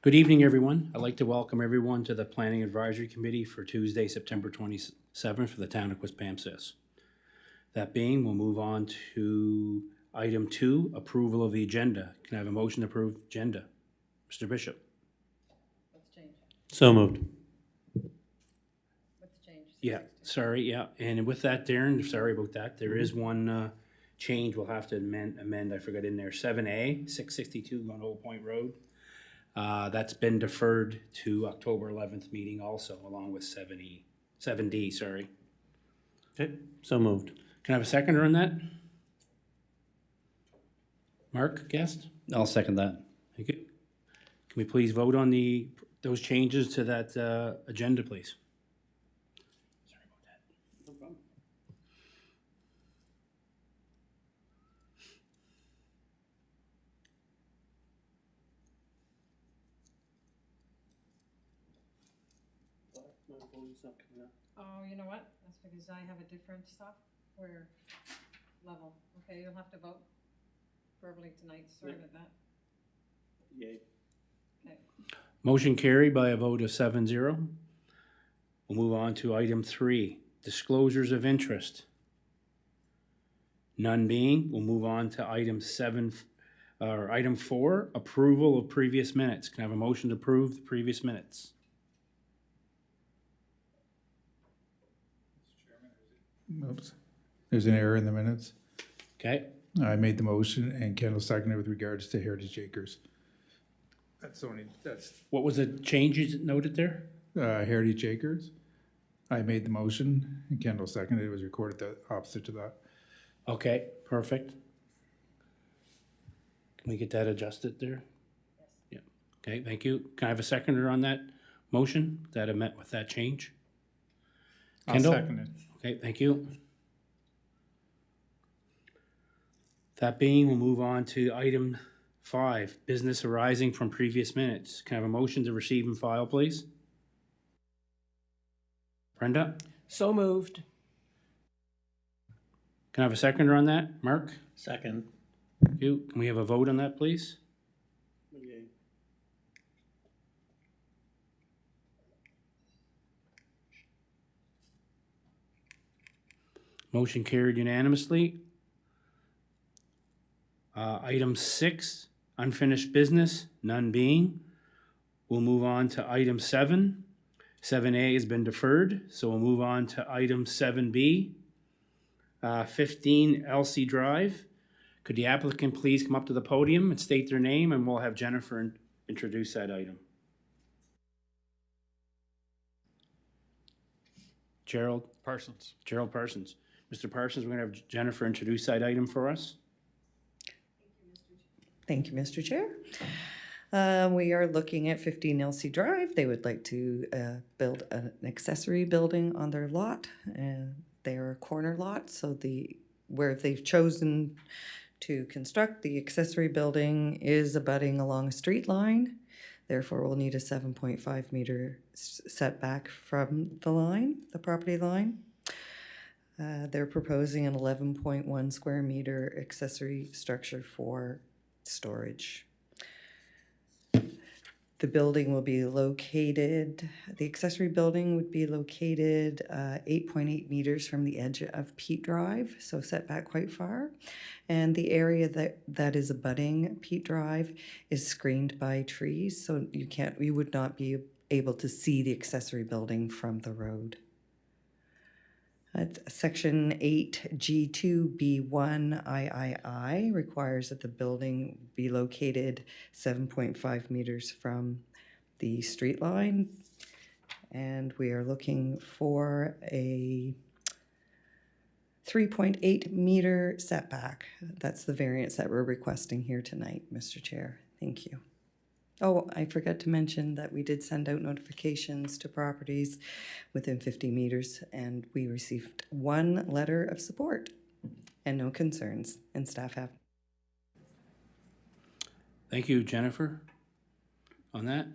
Good evening, everyone. I'd like to welcome everyone to the Planning Advisory Committee for Tuesday, September 27th for the town of Quispamsis. That being, we'll move on to item 2, approval of the agenda. Can I have a motion to approve agenda? Mr. Bishop? What's changed? So moved. What's changed? Yeah, sorry, yeah. And with that, Darren, sorry about that. There is one change we'll have to amend. I forgot in there. 7A, 662 on Old Point Road. That's been deferred to October 11th meeting also, along with 7D, sorry. Okay, so moved. Can I have a seconder on that? Mark, guest? I'll second that. Thank you. Can we please vote on those changes to that agenda, please? Sorry about that. No problem. Oh, you know what? That's because I have a different software level. Okay, you'll have to vote verbally tonight. Sorry about that. Yay. Okay. Motion carried by a vote of 7-0. We'll move on to item 3, disclosures of interest. None being, we'll move on to item 4, approval of previous minutes. Can I have a motion to approve the previous minutes? Oops, there's an error in the minutes. Okay, I made the motion and Kendall seconded with regards to Heritage Acres. That's what was the changes noted there? Heritage Acres. I made the motion and Kendall seconded. It was recorded the opposite to that. Okay, perfect. Can we get that adjusted there? Yes. Yeah, okay, thank you. Can I have a seconder on that motion that I met with that change? Kendall? I'll second it. Okay, thank you. That being, we'll move on to item 5, business arising from previous minutes. Can I have a motion to receive and file, please? Brenda? So moved. Can I have a seconder on that? Mark? Second. Thank you. Can we have a vote on that, please? Yay. Motion carried unanimously. Item 6, unfinished business, none being. We'll move on to item 7. 7A has been deferred, so we'll move on to item 7B. 15 Elsie Drive. Could the applicant please come up to the podium and state their name, and we'll have Jennifer introduce that item. Gerald Parsons. Parsons. Mr. Parsons, we're going to have Jennifer introduce that item for us. Thank you, Mr. Chair. We are looking at 15 Elsie Drive. They would like to build an accessory building on their lot. They're a corner lot, so where they've chosen to construct the accessory building is abutting along a street line. Therefore, we'll need a 7.5 meter setback from the property line. They're proposing an 11.1 square meter accessory structure for storage. The building will be located, the accessory building would be located 8.8 meters from the edge of Pete Drive, so set back quite far. And the area that is abutting Pete Drive is screened by trees, so you would not be able to see the accessory building from the road. Section 8G2B1 III requires that the building be located 7.5 meters from the street line. And we are looking for a 3.8 meter setback. That's the variance that we're requesting here tonight, Mr. Chair. Thank you. Oh, I forgot to mention that we did send out notifications to properties within 50 meters, and we received 1 letter of support and no concerns, and staff have. Thank you, Jennifer, on that.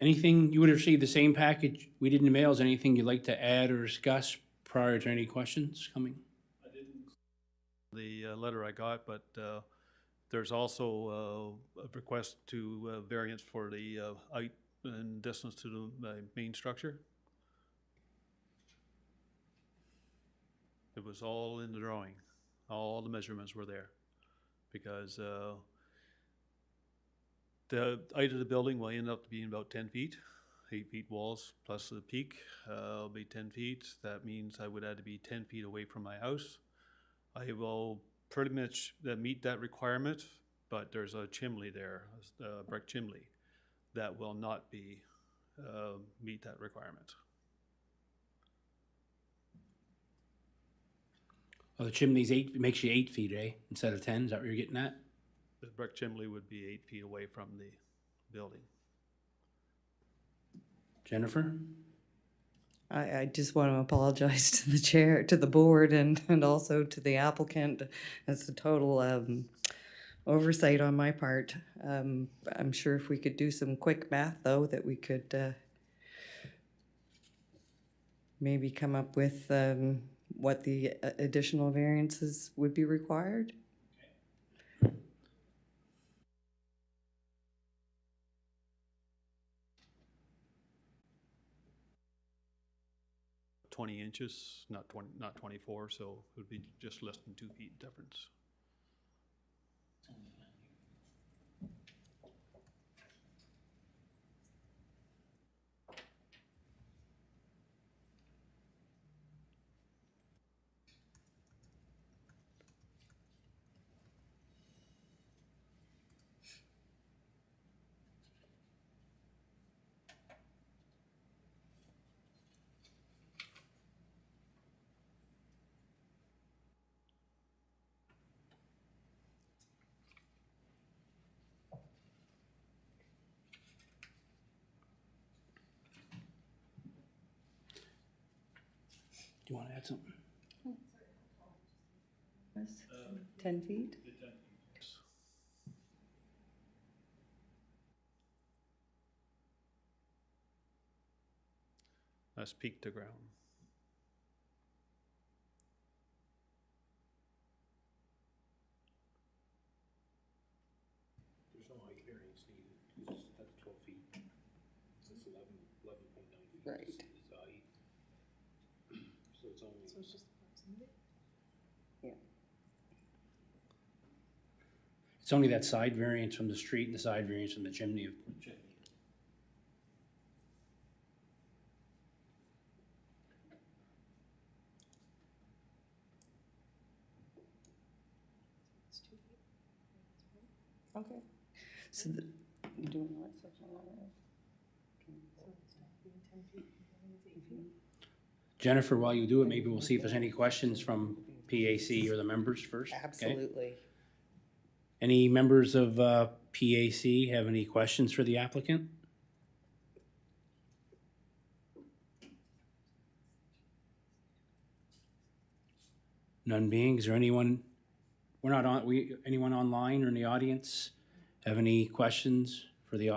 Anything, you would have received the same package we did in the mail. Is there anything you'd like to add or discuss prior to any questions coming? The letter I got, but There's also a request to variance for the height and distance to the main structure. It was all in the drawing. All the measurements were there. Because the height of the building will end up being about 10 feet. 8 feet walls plus the peak will be 10 feet. That means I would have to be 10 feet away from my house. I will pretty much meet that requirement, but there's a chimney there, a brick chimney, that will not be meet that requirement. Oh, the chimney's makes you 8 feet, eh? Instead of 10, is that what you're getting at? The brick chimney would be 8 feet away from the building. Jennifer? I just want to apologize to the chair, to the board, and also to the applicant. It's a total oversight on my part. I'm sure if we could do some quick math, though, that we could maybe come up with what the additional variances would be required. 20 inches, not 24, so it would be just less than 2 feet difference. Do you want to add something? 10 feet? That's peak to ground. There's no height variance needed. That's 12 feet. That's 11.9 feet. Right. Is the height. So it's only. So it's just proximity? Yeah. It's only that side variance from the street and the side variance from the chimney of. It's 2 feet. Okay. So you doing what section on that? So instead of being 10 feet, it's 8 feet. Jennifer, while you do it, maybe we'll see if there's any questions from PAC or the members first. Okay? Absolutely. Any members of PAC have any questions for the applicant? None being, is there anyone, anyone online or in the audience have any questions for the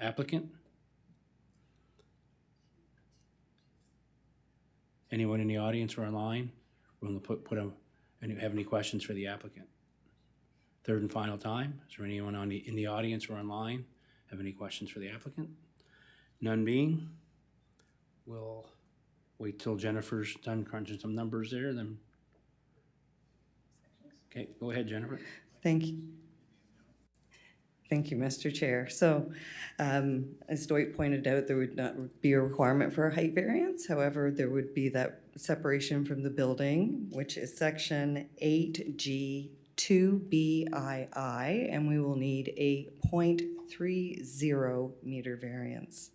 applicant? Anyone in the audience or online willing to have any questions for the applicant? Third and final time, is there anyone in the audience or online have any questions for the applicant? None being, we'll wait till Jennifer's done crunching some numbers there, then. Okay, go ahead, Jennifer. Thank you. Thank you, Mr. Chair. So, as Dwight pointed out, there would not be a requirement for a height variance. However, there would be that separation from the building, which is section 8G 2BII, and we will need a 0.30 meter variance.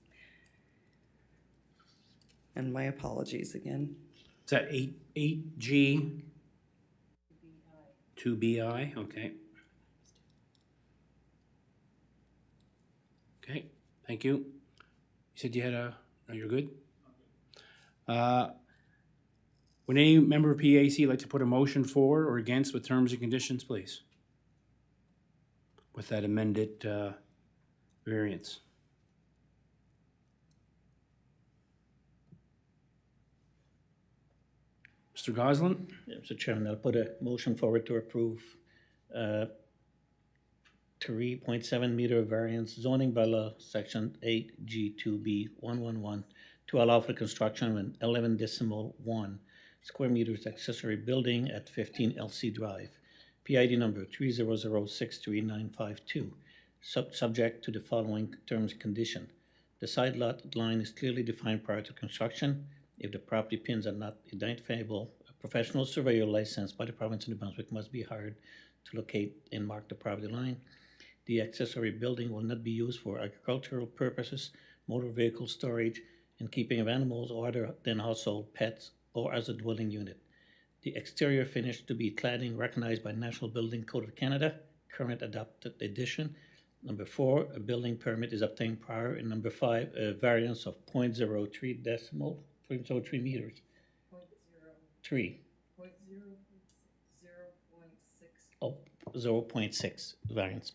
And my apologies again. Is that 8G? 2BI, okay. Okay, thank you. You said you had no, you're good? Would any member of PAC like to put a motion for or against with terms and conditions, please? With that amended variance. Mr. Goslin? Yeah, Mr. Chairman, I'll put a motion forward to approve 3.7 meter variance zoning bylaw, section 8G2B111, to allow for construction of an 11.1 square meters accessory building at 15 LC Drive, PID number 300633952, subject to the following terms and condition. The side lot line is clearly defined prior to construction. If the property pins are not identifiable, a professional surveyor licensed by the province of New Brunswick must be hired to locate and mark the property line. The accessory building will not be used for agricultural purposes, motor vehicle storage, and keeping of animals or other than household pets, or as a dwelling unit. The exterior finish to be cladding recognized by National Building Code of Canada, current adopted edition. Number 4, a building permit is obtained prior. And number 5, a variance of 0.03 meters. 3. 0.6 variance.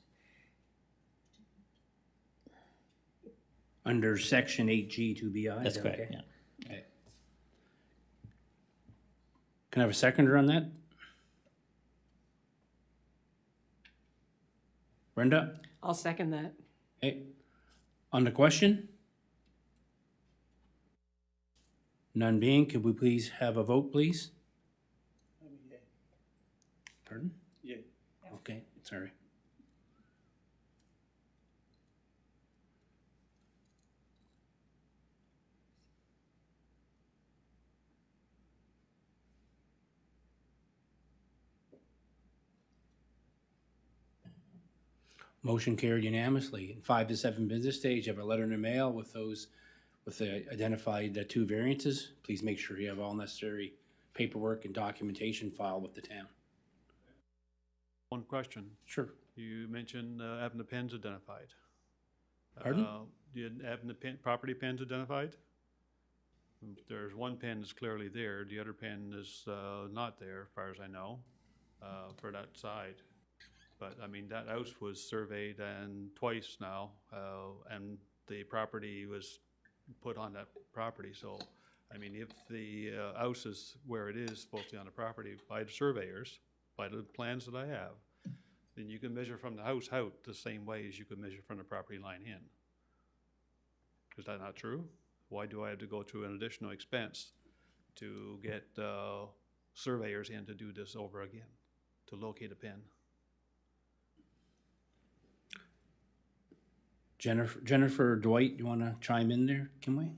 Under section 8G2BI? That's is that correct, okay? yeah. Okay. Can I have a seconder on that? Brenda? I'll second that. Okay. On the question? None being, could we please have a vote, please? Yay. Pardon? Yay. Okay, sorry. Motion carried unanimously. In 5 to 7 business days, you have a letter in the mail with those, with the identified 2 variances. Please make sure you have all necessary paperwork and documentation filed with the town. One question. Sure. You mentioned having the pins identified. Pardon? Do you have the property pins identified? There's one pin that's clearly there. The other pin is not there, as far as I know, for that side. But I mean, that house was surveyed and twice now, and the property was put on that property. So, I mean, if the house is where it is supposed to be on the property by the surveyors, by the plans that I have, then you can measure from the house out the same way as you could measure from the property line in. Is that not true? Why do I have to go through an additional expense to get surveyors in to do this over again, to locate a pin? Jennifer or Dwight, you want to chime in there, can we?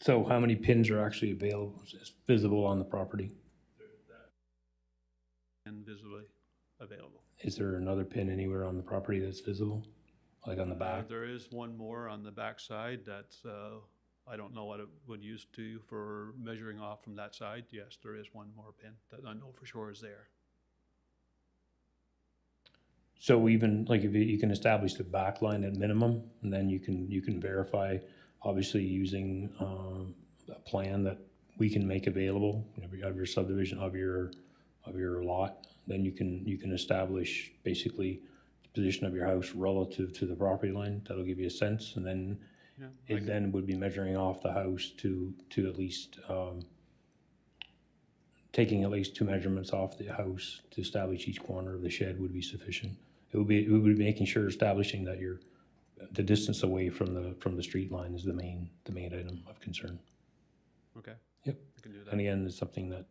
So how many pins are actually available, visible on the property? And visibly available. Is there another pin anywhere on the property that's visible? Like on the back? There is one more on the back side that's, I don't know what it would use to for measuring off from that side. Yes, there is one more pin that I know for sure is there. So even, like, if you can establish the back line at minimum, and then you can verify, obviously using a plan that we can make available of your subdivision, of your lot, then you can establish basically the position of your house relative to the property line. That'll give you a sense, and then Yeah, it then would be measuring off the house to at least taking at least 2 measurements off the house to establish each corner of the shed would be sufficient. It would be making sure establishing that the distance away from the street line is the main item of concern. Okay. Yep. I can do that. And again, it's something that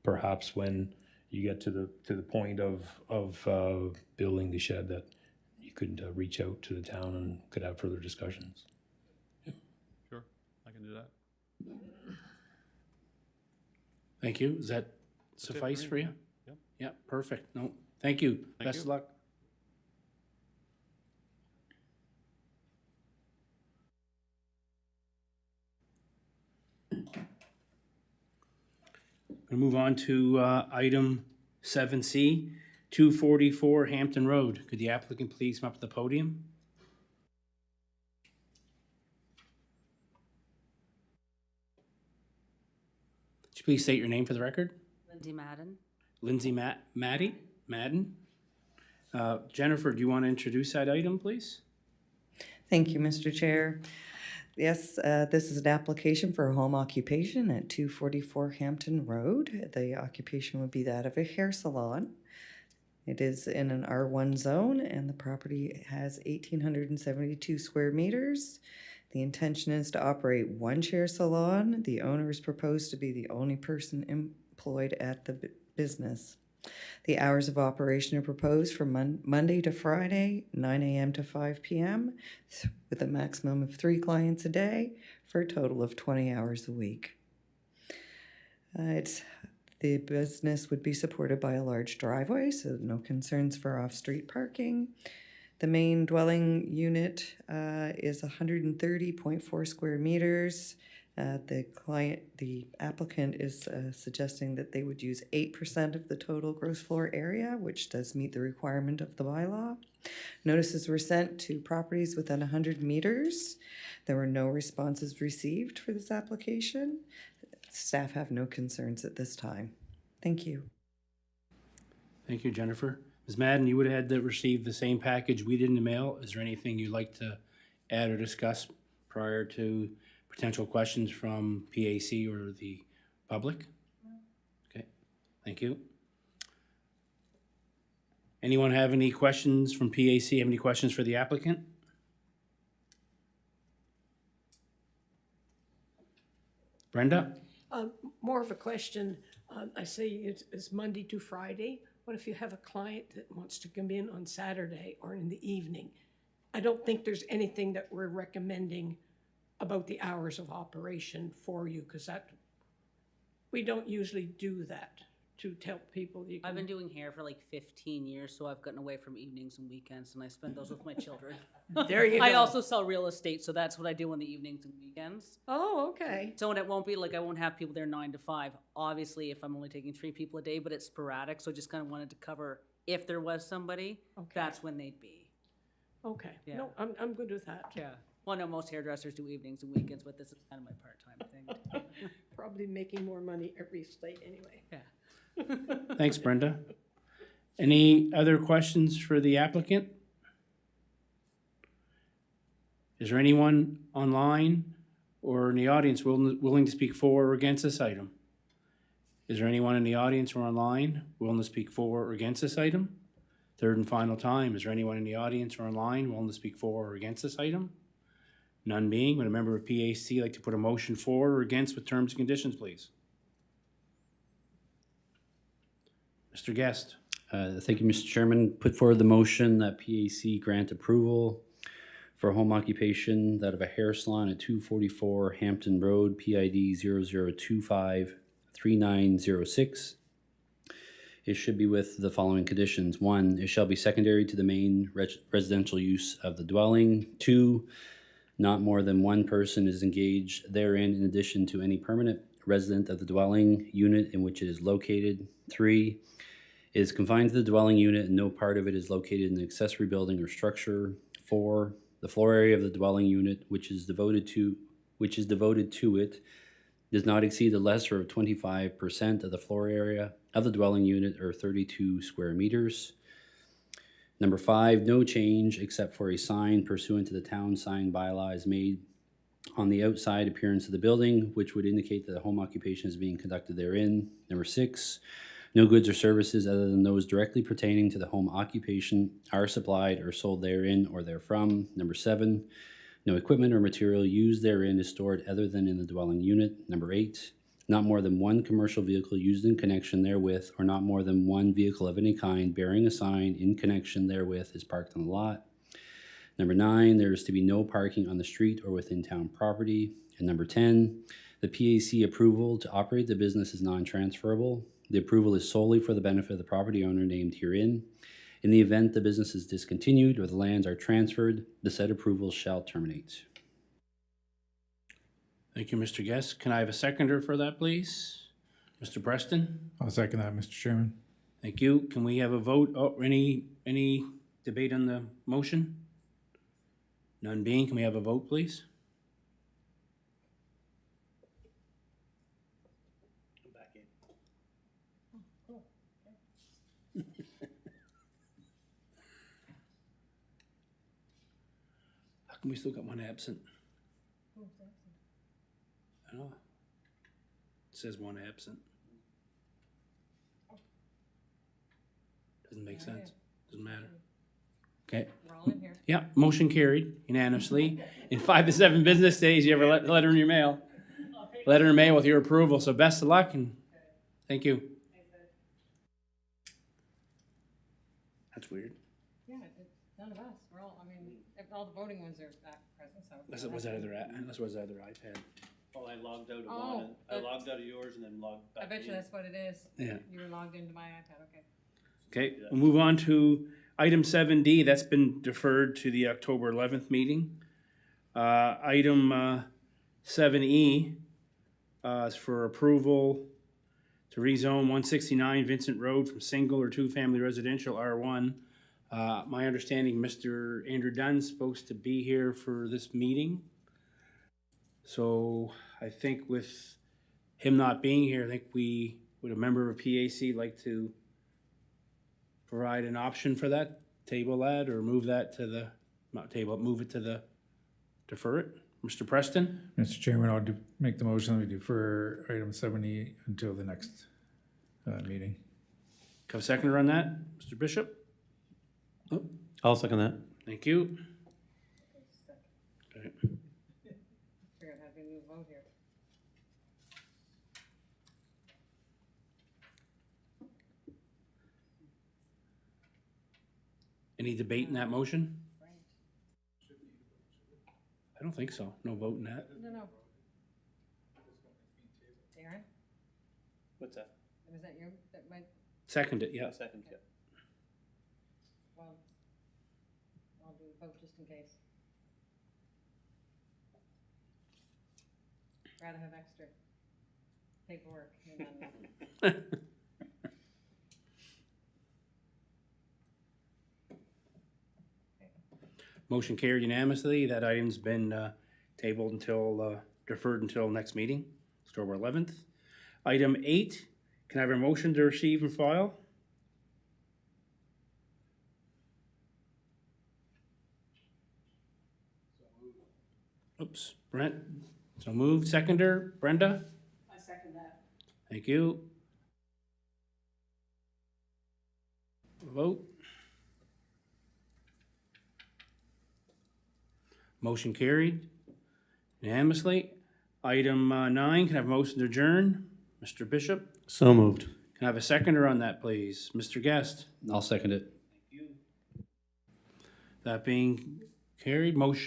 perhaps when you get to the point of building the shed, that you could reach out to the town and could have further discussions. Sure, I can do that. Thank you. Does that it suffice for for me, you? yeah. Yeah, perfect. No, thank you. Thank Best you. of luck. We'll move on to item 7C, 244 Hampton Road. Could the applicant please come up to the podium? Could you please state your name for the record? Lindsay Madden. Lindsay Madden. Jennifer, do you want to introduce that item, please? Thank you, Mr. Chair. Yes, this is an application for a home occupation at 244 Hampton Road. The occupation would be that of a hair salon. It is in an R1 zone, and the property has 1,872 square meters. The intention is to operate one chair salon. The owner is proposed to be the only person employed at the business. The hours of operation are proposed from Monday to Friday, 9 a.m. to 5 p.m., with a maximum of 3 clients a day for a total of 20 hours a week. The business would be supported by a large driveway, so no concerns for off-street parking. The main dwelling unit is 130.4 square meters. The applicant is suggesting that they would use 8% of the total gross floor area, which does meet the requirement of the bylaw. Notices were sent to properties within 100 meters. There were no responses received for this application. Staff have no concerns at this time. Thank you. Thank you, Jennifer. Ms. Madden, you would have had to receive the same package we did in the mail. Is there anything you'd like to add or discuss prior to potential questions from PAC or the public? Okay, thank you. Anyone have any questions from PAC? Have any questions for the applicant? Brenda? More of a question. I say it's Monday to Friday. What if you have a client that wants to come in on Saturday or in the evening? I don't think there's anything that we're recommending about the hours of operation for you, because we don't usually do that to tell people you can. I've been doing hair for like 15 years, so I've gotten away from evenings and weekends, and I spend those with my children. There you go. I also sell real estate, so that's what I do on the evenings and weekends. Oh, okay. So it won't be like I won't have people there 9 to 5. Obviously, if I'm only taking 3 people a day, but it's sporadic, so just kind of wanted to cover if there was somebody, Okay. that's when they'd be. Okay. Yeah. No, I'm good with that. Yeah. Well, no, most hairdressers do evenings and weekends, but this is kind of my part-time thing. Probably making more money every state anyway. Yeah. Thanks, Brenda. Any other questions for the applicant? Is there anyone online or in the audience willing to speak for or against this item? Is there anyone in the audience or online willing to speak for or against this item? Third and final time, is there anyone in the audience or online willing to speak for or against this item? None being, would a member of PAC like to put a motion for or against with terms and conditions, please? Mr. Guest. Thank you, Mr. Chairman. Put forward the motion that PAC grant approval for a home occupation that of a hair salon at 244 Hampton Road, PID 00253906. It should be with the following conditions. 1, it shall be secondary to the main residential use of the dwelling. 2, not more than one person is engaged therein in addition to any permanent resident of the dwelling unit in which it is located. 3, it is confined to the dwelling unit and no part of it is located in an accessory building or structure. 4, the floor area of the dwelling unit which is devoted to it does not exceed the lesser of 25% of the floor area of the dwelling unit, or 32 square meters. Number 5, no change except for a sign pursuant to the town sign bylaw is made on the outside appearance of the building, which would indicate that a home occupation is being conducted therein. Number 6, no goods or services other than those directly pertaining to the home occupation are supplied or sold therein or therefrom. Number 7, no equipment or material used therein is stored other than in the dwelling unit. Number 8, not more than one commercial vehicle used in connection therewith, or not more than one vehicle of any kind bearing a sign in connection therewith is parked on the lot. Number 9, there is to be no parking on the street or within town property. And number 10, the PAC approval to operate the business is non-transferable. The approval is solely for the benefit of the property owner named herein. In the event the business is discontinued or the lands are transferred, the said approval shall terminate. Thank you, Mr. Guest. Can I have a seconder for that, please? Mr. Preston? I'll second that, Mr. Chairman. Thank you. Can we have a vote? Oh, any debate on the motion? None being, can we have a vote, please? I'm back in. come we still got one absent? I don't know. It says one absent. Doesn't make sense. Doesn't matter. Okay. We're all in here. Yeah, motion carried unanimously. In 5 to 7 business days, you have a letter in your mail. Letter in mail with your approval, so best of luck and thank you. That's weird. Yeah, none of us, we're all, I mean, if all the voting ones are back present, so. Unless it was that other, unless it was that other iPad. Oh, I logged out of Oh, one, and I but- logged out of yours and then logged I back bet you in. that's what it is. Yeah. You were logged into my iPad, okay. Okay, we'll move on to item 7D. That's been deferred to the October 11th meeting. Item 7E is for approval to rezone 169 Vincent Road from single or two-family residential R1. My understanding, Mr. Andrew Dunn's supposed to be here for this meeting. So I think with him not being here, I think would a member of PAC like to provide an option for that, table that, or move that to the, not table it, move it to the, defer it? Mr. Preston? Mr. Chairman, I'll make the motion that we defer item 70 until the next meeting. Have a seconder on that? Mr. Bishop? I'll second that. Thank you. Okay. Figured out how to move vote here. Any debate in that motion? I don't think so. No vote in that. No. Darren, What's that? was that you, that might, Second it, yeah. Second, yeah. well, I'll do a vote just in case. Rather have extra paperwork than none. Motion carried unanimously. That item's been tabled until, deferred until next meeting, October 11th. Item 8, can I have a motion to receive and file? Oops, Brent, so moved. Seconder, Brenda? I second that. Thank you. Vote. Motion carried unanimously. Item 9, can I have a motion to adjourn? Mr. Bishop? So moved. Can I have a seconder on that, please? Mr. Guest? I'll second it. That being carried, motion